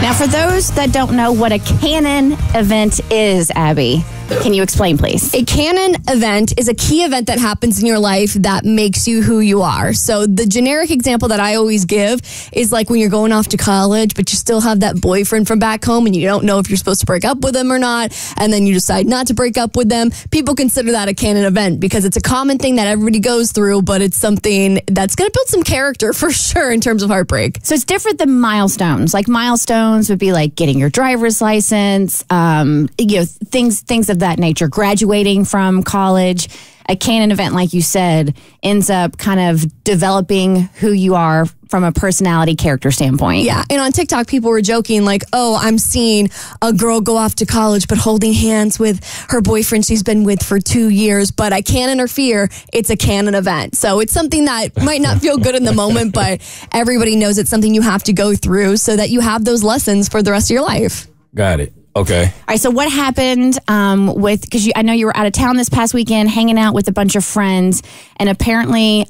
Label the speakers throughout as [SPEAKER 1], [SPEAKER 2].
[SPEAKER 1] Now, for those that don't know what a canon event is, Abby, can you explain, please?
[SPEAKER 2] A canon event is a key event that happens in your life that makes you who you are. So the generic example that I always give is like when you're going off to college, but you still have that boyfriend from back home and you don't know if you're supposed to break up with them or not, and then you decide not to break up with them. People consider that a canon event because it's a common thing that everybody goes through, but it's something that's going to build some character for sure in terms of heartbreak.
[SPEAKER 1] So it's different than milestones. Like milestones would be like getting your driver's license, things of that nature, graduating from college. A canon event, like you said, ends up kind of developing who you are from a personality character standpoint.
[SPEAKER 2] Yeah, and on TikTok, people were joking like, oh, I'm seeing a girl go off to college, but holding hands with her boyfriend she's been with for 2 years, but I can't interfere. It's a canon event. So it's something that might not feel good in the moment, but everybody knows it's something you have to go through so that you have those lessons for the rest of your life.
[SPEAKER 3] Got it. Okay.
[SPEAKER 1] All right. So what happened because I know you were out of town this past weekend hanging out with a bunch of friends, and apparently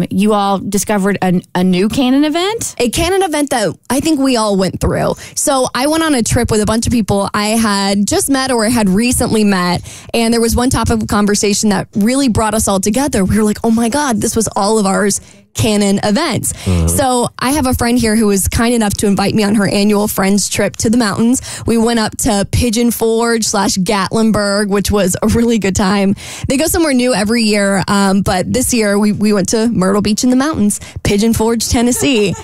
[SPEAKER 1] you all discovered a new canon event?
[SPEAKER 2] A canon event that I think we all went through. So I went on a trip with a bunch of people I had just met or had recently met, and there was one topic of conversation that really brought us all together. We were like, oh my God, this was all of ours canon events. Mm-hmm. So I have a friend here who was kind enough to invite me on her annual friends trip to the mountains. We went up to Pigeon Forge / Gatlinburg, which was a really good time. They go somewhere new every year, but this year we went to Myrtle Beach in the mountains, Pigeon Forge, Tennessee.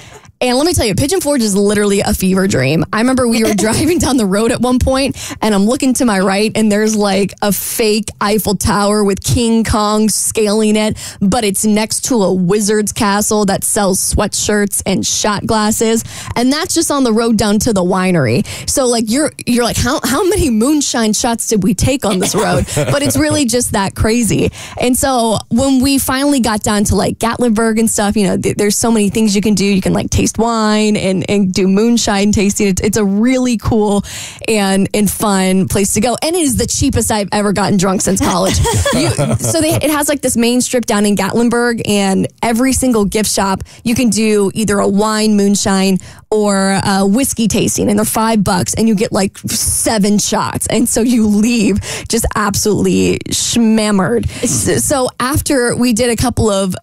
[SPEAKER 2] And let me tell you, Pigeon Forge is literally a fever dream. I remember we were driving down the road at one point, and I'm looking to my right, and there's like a fake Eiffel Tower with King Kong scaling it, but it's next to a wizard's castle that sells sweatshirts and shot glasses, and that's just on the road down to the winery. So like you're like, how many moonshine shots did we take on this road? But it's really just that crazy. And so when we finally got down to like Gatlinburg and stuff, you know, there's so many things you can do. You can like taste wine and do moonshine tasting. It's a really cool and fun place to go. And it is the cheapest I've ever gotten drunk since college. It has like this main strip down in Gatlinburg, and every single gift shop you can do either a wine moonshine or a whiskey tasting, and they're $5 and you get like 7 shots. And so you leave just absolutely schmammered. So after we did a couple of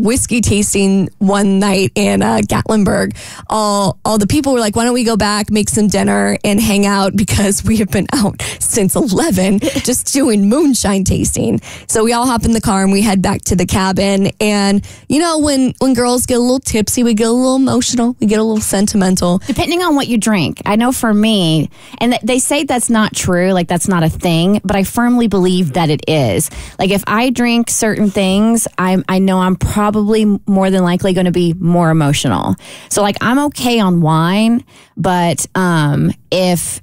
[SPEAKER 2] whiskey tasting one night in Gatlinburg, all the people were like, why don't we go back, make some dinner and hang out, because we have been out since 11 just doing moonshine tasting. So we all hop in the car and we head back to the cabin. And you know, when girls get a little tipsy, we get a little emotional, we get a little sentimental.
[SPEAKER 1] Depending on what you drink. I know for me, and they say that's not true, like that's not a thing, but I firmly believe that it is. Like if I drink certain things, I know I'm probably more than likely going to be more emotional. So like I'm okay on wine, but if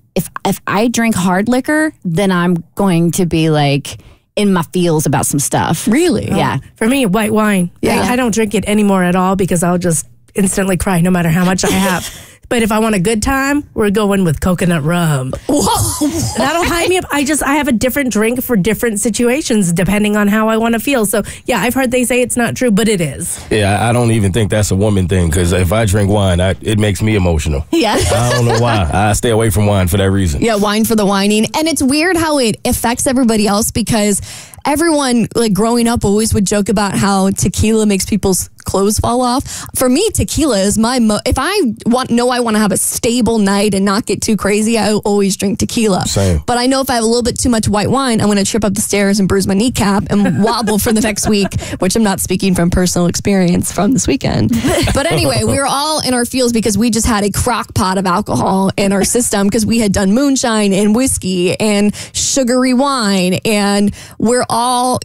[SPEAKER 1] I drink hard liquor, then I'm going to be like in my feels about some stuff.
[SPEAKER 2] Really?
[SPEAKER 1] Yeah.
[SPEAKER 4] For me, white wine. Yeah. I don't drink it anymore at all because I'll just instantly cry no matter how much I have. But if I want a good time, we're going with coconut rum.
[SPEAKER 2] Whoa.
[SPEAKER 4] That'll hype me up. I have a different drink for different situations depending on how I want to feel. So, yeah, I've heard they say it's not true, but it is.
[SPEAKER 3] Yeah, I don't even think that's a woman thing, because if I drink wine, it makes me emotional.
[SPEAKER 2] Yeah.
[SPEAKER 3] I don't know why. I stay away from wine for that reason.
[SPEAKER 2] Yeah, wine for the whining. And it's weird how it affects everybody else, because everyone, like growing up, always would joke about how tequila makes people's clothes fall off. For me, tequila is my if I want to have a stable night and not get too crazy, I always drink tequila.
[SPEAKER 3] Same.
[SPEAKER 2] But I know if I have a little bit too much white wine, I'm going to trip up the stairs and bruise my kneecap and wobble for the next week, which I'm not speaking from personal experience from this weekend. But anyway, we were all in our feels because we just had a crock pot of alcohol in our system, because we had done moonshine and whiskey and sugary wine, and we're all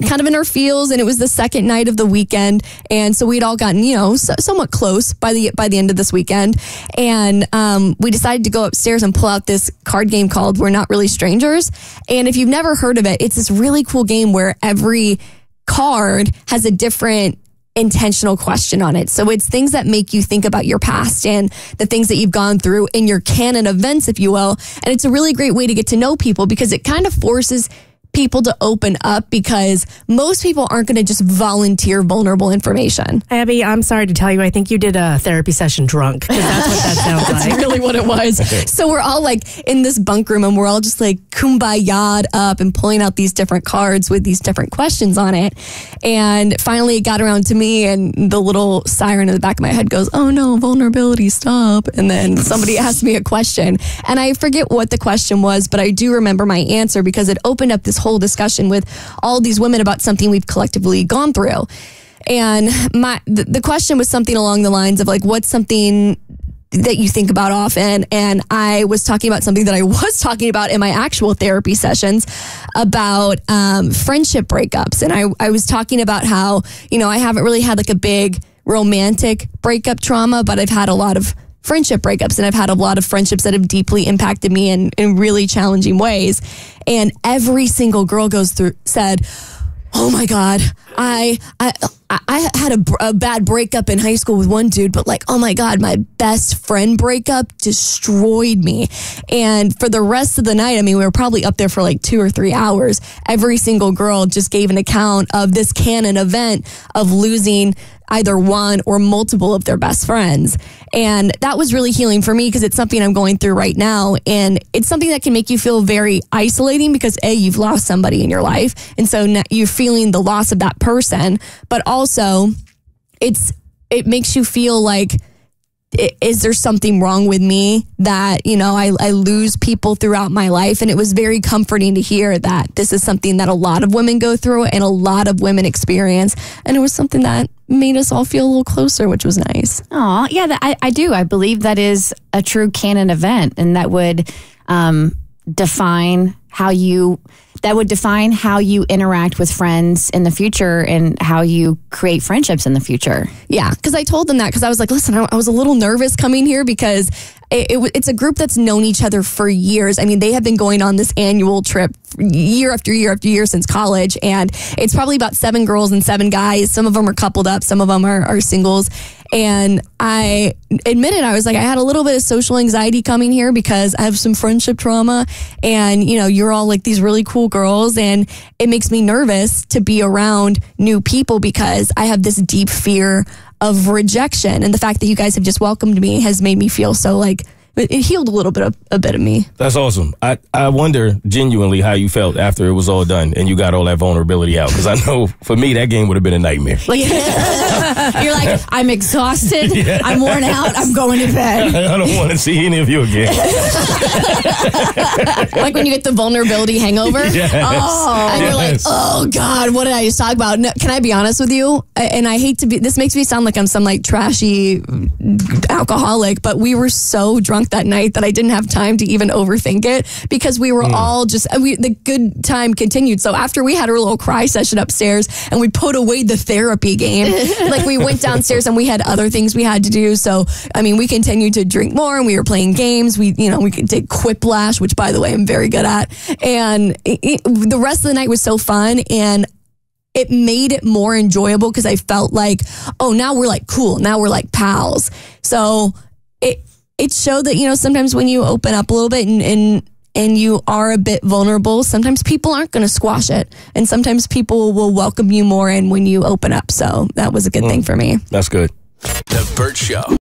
[SPEAKER 2] kind of in our feels, and it was the second night of the weekend. And so we'd all gotten, you know, somewhat close by the end of this weekend. And we decided to go upstairs and pull out this card game called We're Not Really Strangers. And if you've never heard of it, it's this really cool game where every card has a different intentional question on it. So it's things that make you think about your past and the things that you've gone through in your canon events, if you will. And it's a really great way to get to know people, because it kind of forces people to open up because most people aren't going to just volunteer vulnerable information.
[SPEAKER 4] Abby, I'm sorry to tell you, I think you did a therapy session drunk, because that's what that sounds
[SPEAKER 2] That's
[SPEAKER 4] like.
[SPEAKER 2] really what it was. So we're all like in this bunk room and we're all just like kumbaya'd up and pulling out these different cards with these different questions on it. And finally it got around to me and the little siren in the back of my head goes, oh no, vulnerability, stop. And then somebody asked me a question and I forget what the question was, but I do remember my answer because it opened up this whole discussion with all these women about something we've collectively gone through. And the question was something along the lines of like, what's something that you think about often? And I was talking about something that I was talking about in my actual therapy sessions about friendship breakups. And I was talking about how, I haven't really had like a big romantic breakup trauma, but I've had a lot of friendship breakups and I've had a lot of friendships that have deeply impacted me in really challenging ways. And every single girl said, oh my God, I had a bad breakup in high school with one dude, but like, oh my God, my best friend breakup destroyed me. And for the rest of the night, I mean, we were probably up there for like 2 or 3 hours. Every single girl just gave an account of this canon event of losing either one or multiple of their best friends. And that was really healing for me because it's something I'm going through right now. And it's something that can make you feel very isolating because you've lost somebody in your life. And so now you're feeling the loss of that person, but also it makes you feel like, is there something wrong with me that, I lose people throughout my life? And it was very comforting to hear that this is something that a lot of women go through and a lot of women experience. And it was something that made us all feel a little closer, which was nice.
[SPEAKER 1] Oh, yeah, I do. I believe that is a true canon event, and that would define how you interact with friends in the future and how you create friendships in the future.
[SPEAKER 2] Yeah, because I told them that because I was like, listen, I was a little nervous coming here because it's a group that's known each other for years. I mean, they have been going on this annual trip year after year after year since college, and it's probably about 7 girls and 7 guys. Some of them are coupled up, some of them are singles. And I admitted, I was like, I had a little bit of social anxiety coming here because I have some friendship trauma and, you're all like these really cool girls and it makes me nervous to be around new people because I have this deep fear of rejection. And the fact that you guys have just welcomed me has made me feel so like, it healed a bit of me.
[SPEAKER 3] That's awesome. I wonder genuinely how you felt after it was all done and you got all that vulnerability out. Because I know for me, that game would have been a nightmare.
[SPEAKER 1] You're like, I'm exhausted. Yeah. I'm worn out. I'm going to bed.
[SPEAKER 3] I don't want to see any of you again.
[SPEAKER 2] Like when you get the vulnerability hangover.
[SPEAKER 3] Yes.
[SPEAKER 2] Oh, and you're like, oh God, what did I just talk about? No, can I be honest with you? And I hate to be, this makes me sound like I'm some like trashy alcoholic, but we were so drunk that night that I didn't have time to even overthink it because we were all just, the good time continued. So after we had a little cry session upstairs and we put away the therapy game, like we went downstairs and we had other things we had to do. So, I mean, we continued to drink more and we were playing games. We could take Quiplash, which by the way, I'm very good at. And the rest of the night was so fun and it made it more enjoyable because I felt like, oh, now we're like cool. Now we're like pals. So it showed that, sometimes when you open up a little bit and you are a bit vulnerable, sometimes people aren't going to squash it. And sometimes people will welcome you more in when you open up. So that was a good thing for me.
[SPEAKER 3] That's good.
[SPEAKER 5] The Bert Show.